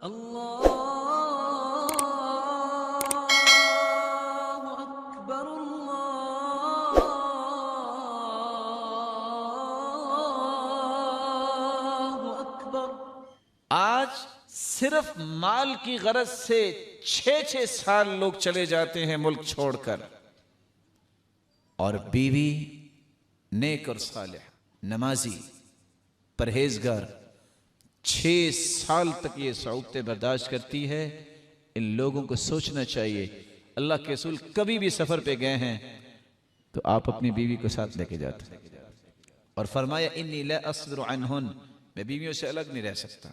اللہ اکبر اللہ اکبر۔ آج صرف مال کی غرض سے 6 سال لوگ چلے جاتے ہیں ملک چھوڑ کر، اور بیوی نیک اور صالح نمازی پرہیزگار 6 سال تک یہ صعوبتیں برداشت کرتی ہے۔ ان لوگوں کو سوچنا چاہیے، اللہ کے رسول کبھی بھی سفر پہ گئے ہیں تو آپ اپنی بیوی کو ساتھ لے کے جاتے ہیں، اور فرمایا انی لا اصبر عنہن، میں بیویوں سے الگ نہیں رہ سکتا۔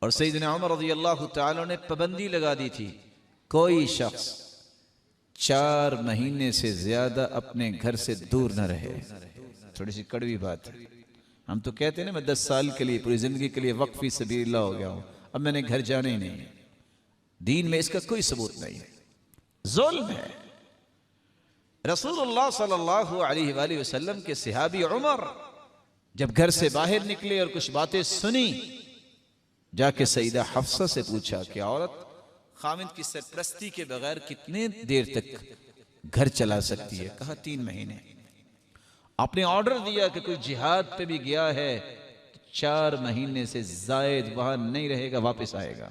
اور سیدنا عمر رضی اللہ تعالیٰ نے پابندی لگا دی تھی، کوئی شخص 4 مہینے سے زیادہ اپنے گھر سے دور نہ رہے۔ تھوڑی سی کڑوی بات ہے، ہم تو کہتے ہیں نا میں 10 سال کے لیے پوری زندگی کے لیے وقف فی سبیل اللہ ہو گیا ہوں، اب میں نے گھر جانا ہی نہیں ہے۔ دین میں اس کا کوئی ثبوت نہیں ہے، ظلم ہے۔ رسول اللہ صلی اللہ علیہ وآلہ وسلم کے صحابی عمر جب گھر سے باہر نکلے اور کچھ باتیں سنی، جا کے سیدہ حفصہ سے پوچھا کہ عورت خاوند کی سرپرستی کے بغیر کتنے دیر تک گھر چلا سکتی ہے؟ کہا 3 مہینے۔ آپ نے آرڈر دیا کہ کوئی جہاد پہ بھی گیا ہے 4 مہینے سے زائد وہاں نہیں رہے گا، واپس آئے گا۔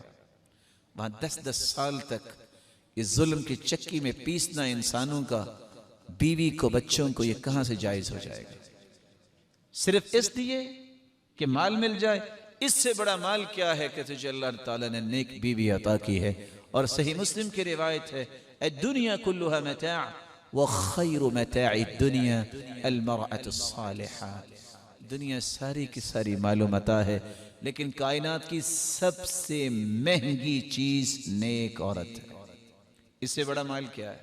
وہاں 10 سال تک اس ظلم کی چکی میں پیسنا انسانوں کا، بیوی کو بچوں کو، یہ کہاں سے جائز ہو جائے گا؟ صرف اس لیے کہ مال مل جائے؟ اس سے بڑا مال کیا ہے کہ تجھے اللہ تعالیٰ نے نیک بیوی عطا کی ہے۔ اور صحیح مسلم کی روایت ہے، الدنیا کلها متاع وخیر متاع الدنیا المرأة الصالحة، دنیا ساری کی ساری مال و متاع ہے، لیکن کائنات کی سب سے مہنگی چیز نیک عورت ہے۔ اس سے بڑا مال کیا ہے؟